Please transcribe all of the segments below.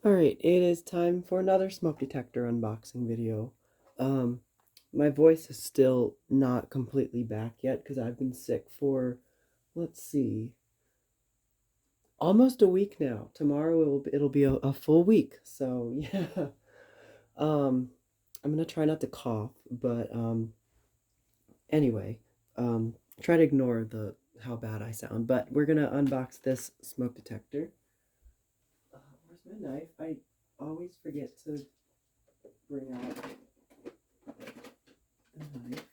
Alright, it is time for another smoke detector unboxing video. My voice is still not completely back yet because I've been sick for, let's see, almost a week now. Tomorrow it'll be a full week, so yeah. I'm gonna try not to cough, but anyway, try to ignore how bad I sound, but we're gonna unbox this smoke detector. Where's my knife? I always forget to bring out the knife.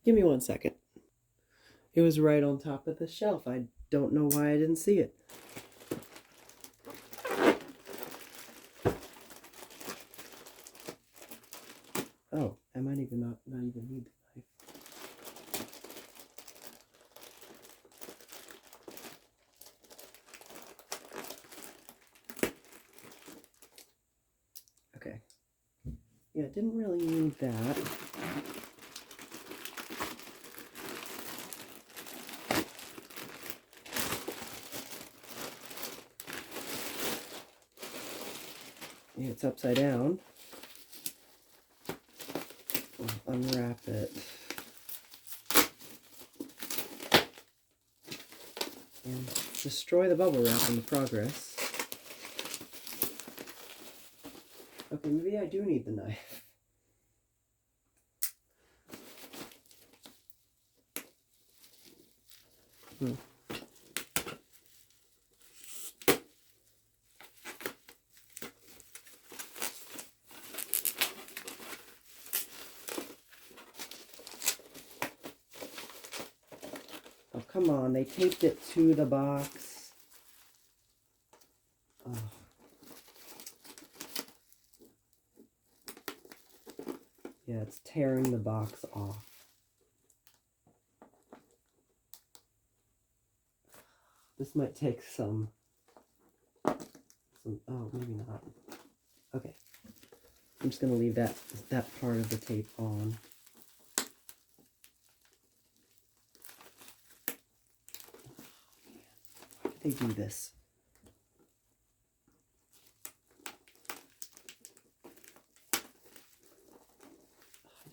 Give me 1 second. It was right on top of the shelf. I don't know why I didn't see it. Oh, I might even not even need the knife. Okay. Yeah, didn't really need that. Yeah, it's upside down. I'll unwrap it. And destroy the bubble wrap in the progress. Okay, maybe I do need the knife. Oh, come on, they taped it to the box. Oh. Yeah, it's tearing the box off. This might take some, oh, maybe not. Okay. I'm just going to leave that part of the tape on. Why did they do this?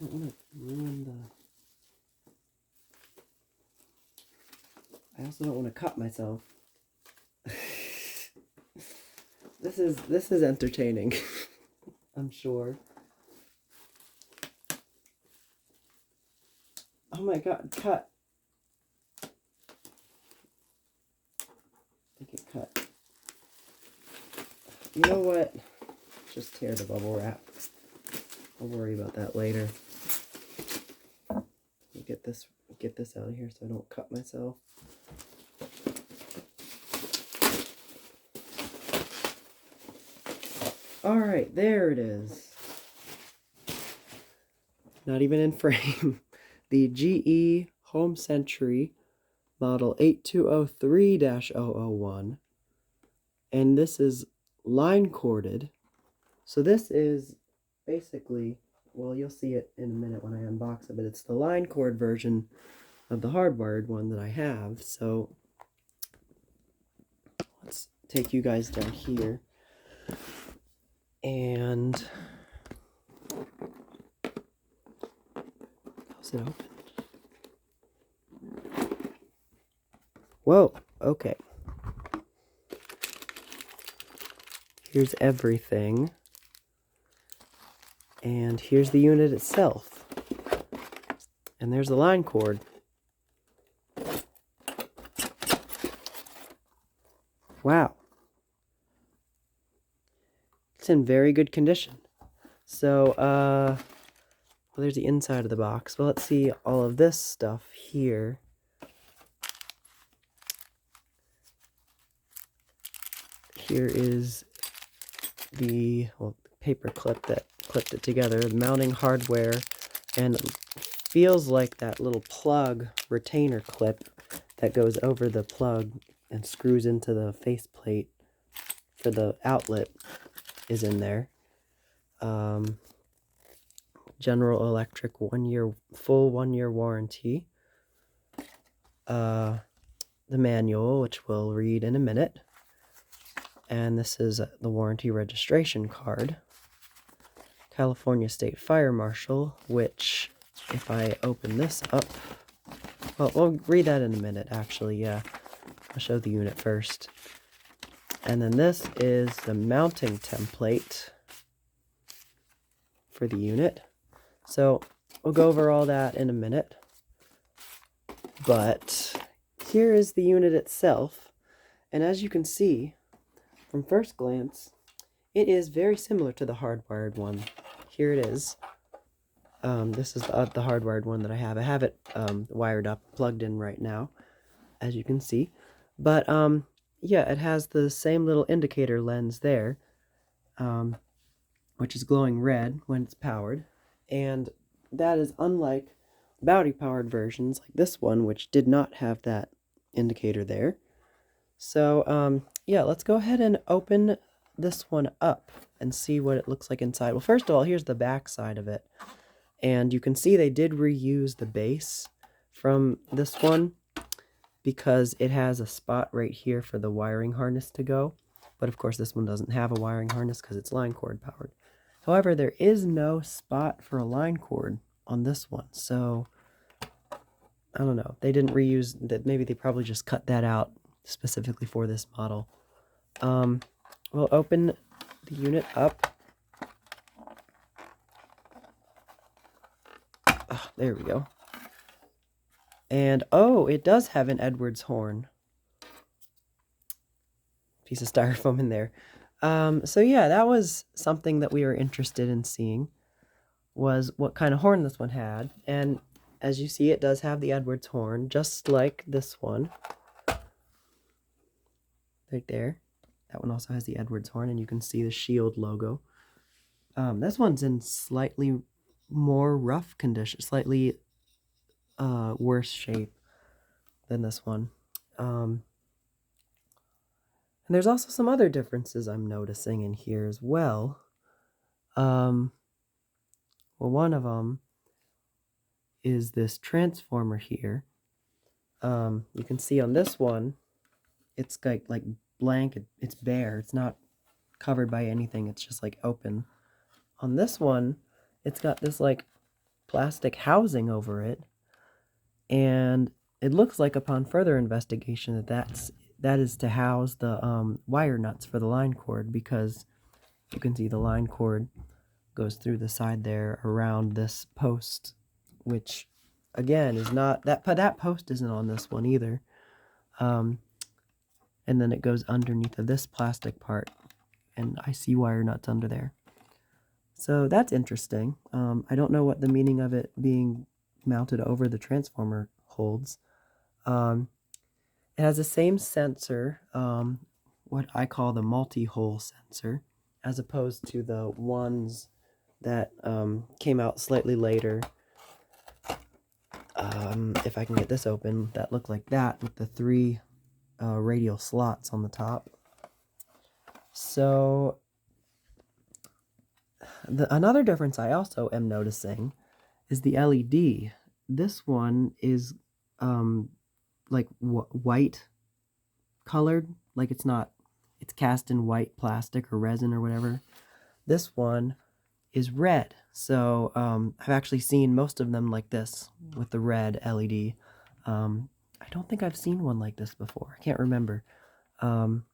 I don't want to ruin I also don't want to cut myself. This is entertaining. I'm sure. Oh my god, cut. I think it cut. You know what? Just tear the bubble wrap. I'll worry about that later. Get this out of here so I don't cut myself. Alright, there it is. Not even in frame. The GE Home Sentry model 8203-001. And this is line corded. So this is basically, well, you'll see it in a minute when I unbox it, but it's the line cord version of the hardwired one that I have. So let's take you guys down here. And how's it open? Whoa, okay. Here's everything. And here's the unit itself. And there's the line cord. Wow. It's in very good condition. So, well, there's the inside of the box. Well, let's see all of this stuff here. Here is the paper clip that clipped it together, the mounting hardware, and it feels like that little plug retainer clip that goes over the plug and screws into the faceplate for the outlet is in there. General Electric full 1 year warranty. the manual, which we'll read in a minute. And this is the warranty registration card. California State Fire Marshal, which, if I open this up, well, we'll read that in a minute, actually, yeah. I'll show the unit first. And then this is the mounting template for the unit. So we'll go over all that in a minute. But here is the unit itself. And as you can see, from first glance, it is very similar to the hardwired one. Here it is. This is the hardwired one that I have. I have it wired up, plugged in right now, as you can see. But yeah, it has the same little indicator lens there, which is glowing red when it's powered. And that is unlike battery-powered versions like this one, which did not have that indicator there. So yeah, let's go ahead and open this one up and see what it looks like inside. Well, first of all, here's the back side of it. And you can see they did reuse the base from this one because it has a spot right here for the wiring harness to go. But of course, this one doesn't have a wiring harness because it's line cord powered. However, there is no spot for a line cord on this one. So I don't know. They didn't reuse that. Maybe they probably just cut that out specifically for this model. We'll open the unit up. Oh, there we go. And oh, it does have an Edwards horn. Piece of styrofoam in there. So yeah, that was something that we were interested in seeing, was what kind of horn this one had. And as you see, it does have the Edwards horn, just like this one. Right there. That one also has the Edwards horn, and you can see the Shield logo. This one's in slightly more rough condition, slightly worse shape than this one. And there's also some other differences I'm noticing in here as well. Well, one of them is this transformer here. You can see on this one, it's like blank, it's bare, it's not covered by anything, it's just like open. On this one, it's got this like plastic housing over it, and it looks like upon further investigation that is to house the wire nuts for the line cord, because you can see the line cord goes through the side there around this post, which again is not that post isn't on this one either. And then it goes underneath of this plastic part, and I see wire nuts under there. So that's interesting. I don't know what the meaning of it being mounted over the transformer holds. It has the same sensor, what I call the multi-hole sensor, as opposed to the ones that came out slightly later. If I can get this open, that look like that with the 3 radial slots on the top. So another difference I also am noticing is the LED. This one is like white colored, like it's cast in white plastic or resin or whatever. This one is red. So I've actually seen most of them like this with the red LED. I don't think I've seen one like this before. I can't remember. And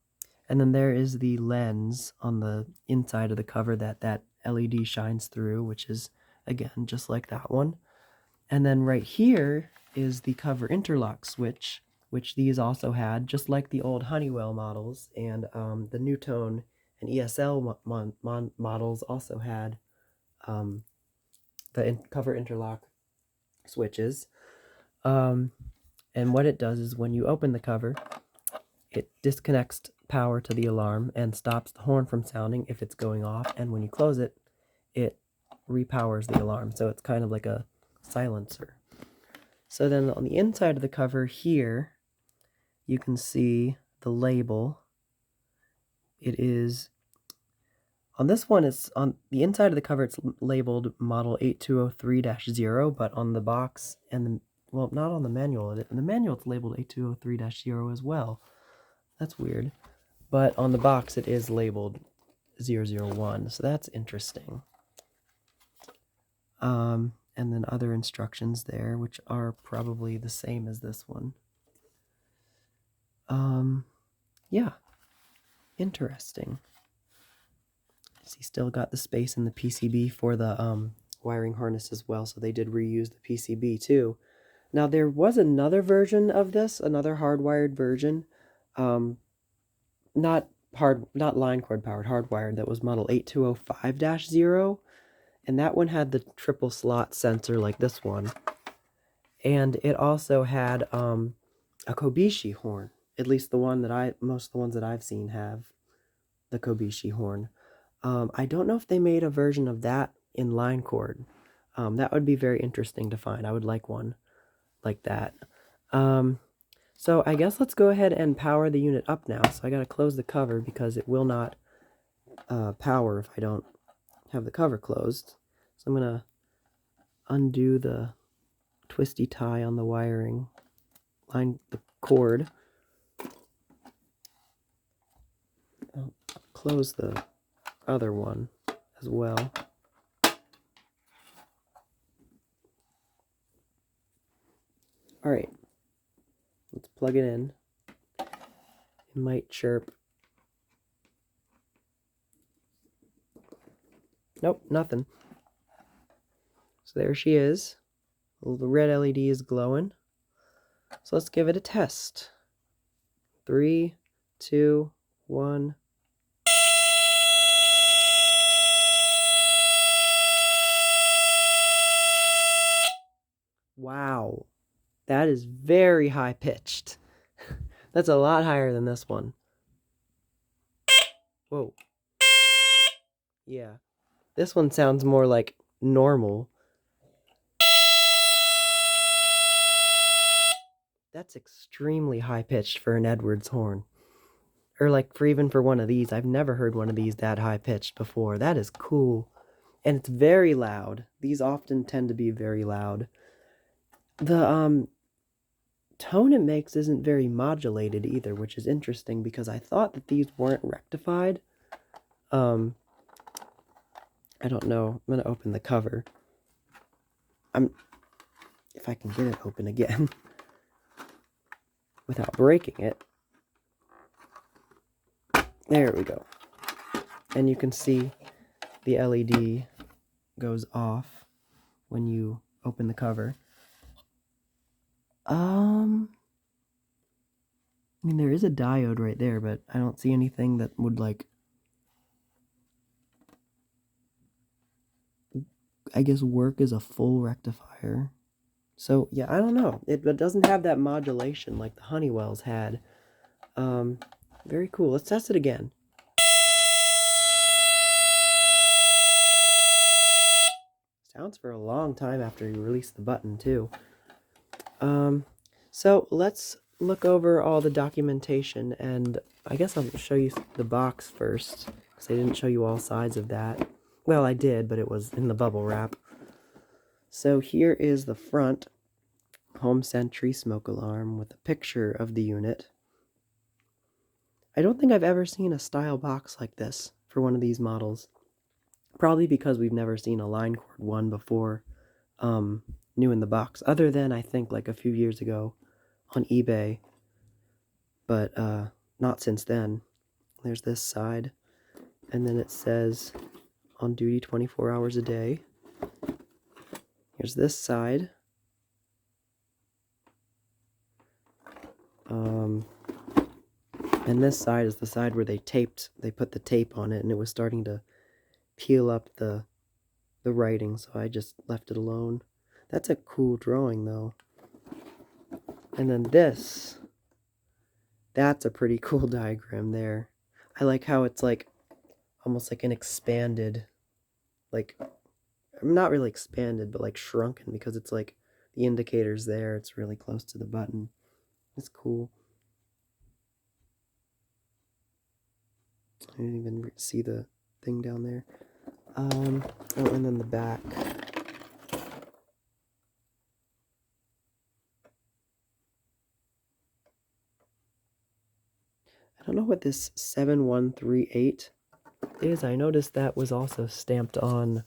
then there is the lens on the inside of the cover that LED shines through, which is, again, just like that one. And then right here is the cover interlock switch, which these also had, just like the old Honeywell models, and the Newtone and ESL models also had the cover interlock switches. And what it does is when you open the cover, it disconnects power to the alarm and stops the horn from sounding if it's going off. And when you close it, it repowers the alarm. So it's kind of like a silencer. So then on the inside of the cover here, you can see the label. It is, on this one, it's on the inside of the cover, it's labeled model 8203-0, but on the box and well, not on the manual. In the manual, it's labeled 8203-0 as well. That's weird. But on the box, it is labeled 001, so that's interesting. And then other instructions there, which are probably the same as this one. Yeah, interesting. See, still got the space in the PCB for the wiring harness as well, so they did reuse the PCB too. Now, there was another version of this, another hardwired version, not line cord powered, hardwired, that was model 8205-0, and that one had the triple slot sensor like this one, and it also had a Kobishi horn. At least most of the ones that I've seen have the Kobishi horn. I don't know if they made a version of that in line cord. That would be very interesting to find. I would like one like that. So I guess let's go ahead and power the unit up now. So I got to close the cover because it will not power if I don't have the cover closed. So I'm going to undo the twisty tie on the wiring, line the cord. I'll close the other one as well. All right, let's plug it in. It might chirp. Nope, nothing. So there she is. The red LED is glowing. So let's give it a test. 3, 2, 1. Wow, that is very high pitched. That's a lot higher than this one. Whoa. Yeah, this one sounds more like normal. That's extremely high pitched for an Edwards horn. Or like even for one of these. I've never heard one of these that high pitched before. That is cool. And it's very loud. These often tend to be very loud. The tone it makes isn't very modulated either, which is interesting because I thought that these weren't rectified. I don't know. I'm gonna open the cover. If I can get it open again without breaking it. There we go. And you can see the LED goes off when you open the cover. I mean, there is a diode right there, but I don't see anything that would, like, I guess work as a full rectifier. So, yeah, I don't know. It doesn't have that modulation like the Honeywell's had. Very cool. Let's test it again. Sounds for a long time after you release the button, too. So let's look over all the documentation, and I guess I'll show you the box first, because I didn't show you all sides of that. Well, I did, but it was in the bubble wrap. So here is the front Home Sentry smoke alarm with a picture of the unit. I don't think I've ever seen a style box like this for one of these models. Probably because we've never seen a line cord one before, new in the box, other than I think like a few years ago on eBay, but not since then. There's this side, and then it says on duty 24 hours a day. Here's this side. And this side is the side where they put the tape on it, and it was starting to peel up the writing, so I just left it alone. That's a cool drawing, though. And then that's a pretty cool diagram there. I like how it's like almost like an expanded, like, not really expanded, but like shrunken, because it's like the indicator's there. It's really close to the button. It's cool. I didn't even see the thing down there. Oh, and then the back. I don't know what this 7138 is. I noticed that was also stamped on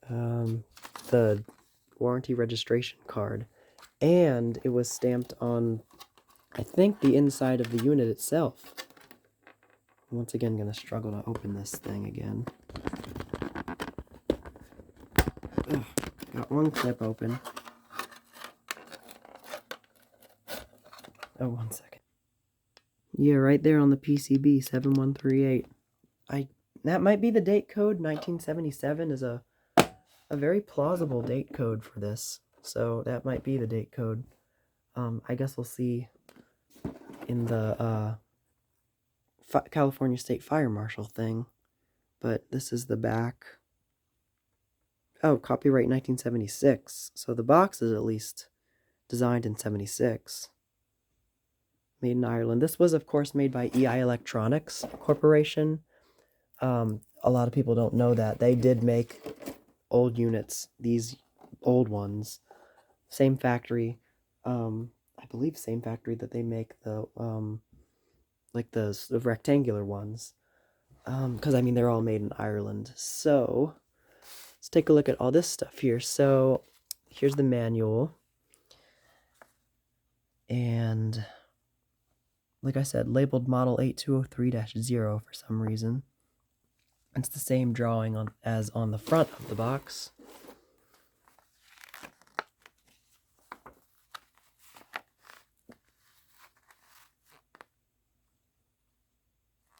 the warranty registration card, and it was stamped on, I think, the inside of the unit itself. Once again, I'm going to struggle to open this thing again. Ugh, got one clip open. Oh, 1 second. Yeah, right there on the PCB, 7138. That might be the date code. 1977 is a very plausible date code for this. So that might be the date code. I guess we'll see in the California State Fire Marshal thing. But this is the back. Oh, copyright 1976. So the box is at least designed in 76. Made in Ireland. This was, of course, made by EI Electronics Corporation. A lot of people don't know that. They did make old units, these old ones. Same factory. I believe same factory that they make the, like the rectangular ones. Because, I mean, they're all made in Ireland. So, let's take a look at all this stuff here. So, here's the manual. And, like I said, labeled model 8203-0 for some reason. It's the same drawing as on the front of the box.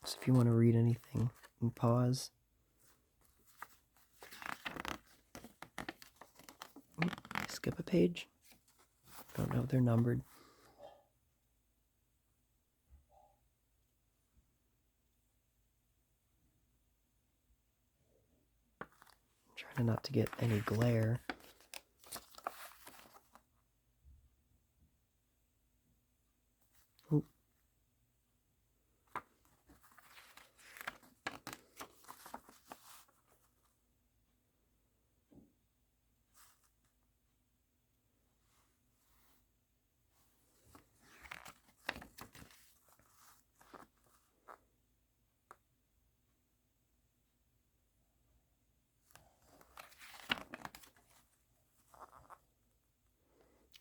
So if you want to read anything, you can pause. Skip a page. Don't know if they're numbered. Trying not to get any glare. Ooh.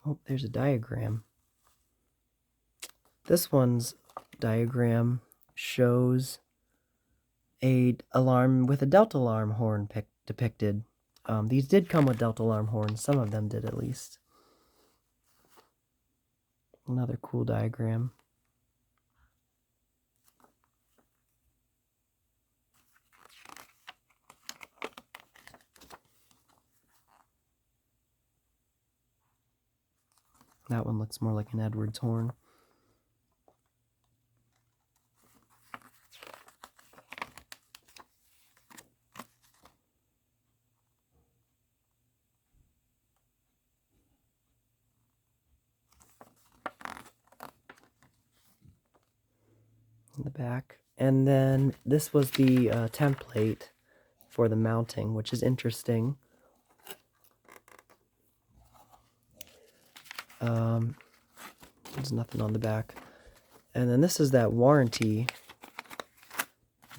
Oh, there's a diagram. This one's diagram shows a alarm with a delta alarm horn depicted. These did come with delta alarm horns. Some of them did, at least. Another cool diagram. That one looks more like an Edwards horn. In the back. And then this was the template for the mounting, which is interesting. There's nothing on the back. And then this is that warranty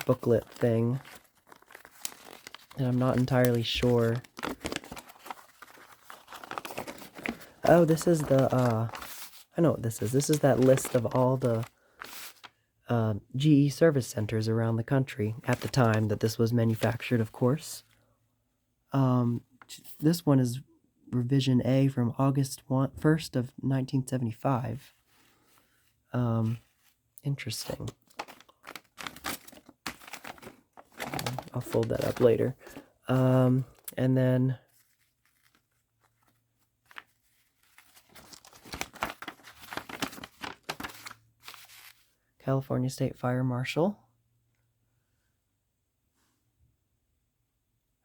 booklet thing. And I'm not entirely sure. Oh, this is the, I know what this is. This is that list of all the GE service centers around the country at the time that this was manufactured, of course. This one is revision A from August 1st of 1975. Interesting. I'll fold that up later. And then California State Fire Marshal.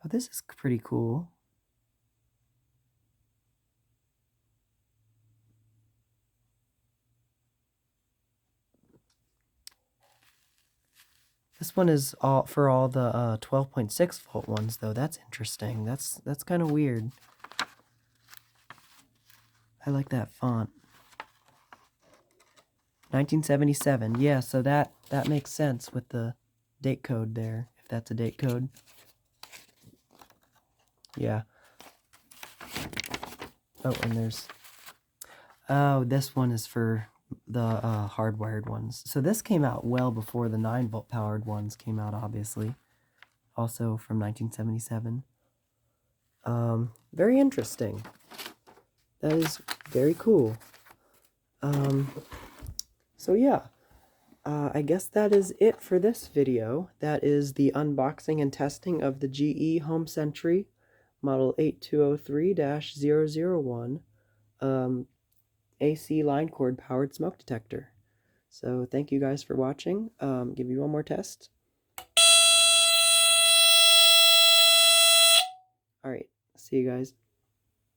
Oh, this is pretty cool. This one is all for all the 12.6 volt ones, though. That's interesting. That's kind of weird. I like that font. 1977. Yeah, so that makes sense with the date code there, if that's a date code. Yeah. Oh, and there's... Oh, this one is for the hardwired ones. So this came out well before the 9-volt powered ones came out, obviously. Also from 1977. Very interesting. That is very cool. So yeah, I guess that is it for this video. That is the unboxing and testing of the GE Home Sentry model 8203-001 AC line cord powered smoke detector. So thank you guys for watching. Give you one more test. All right, see you guys.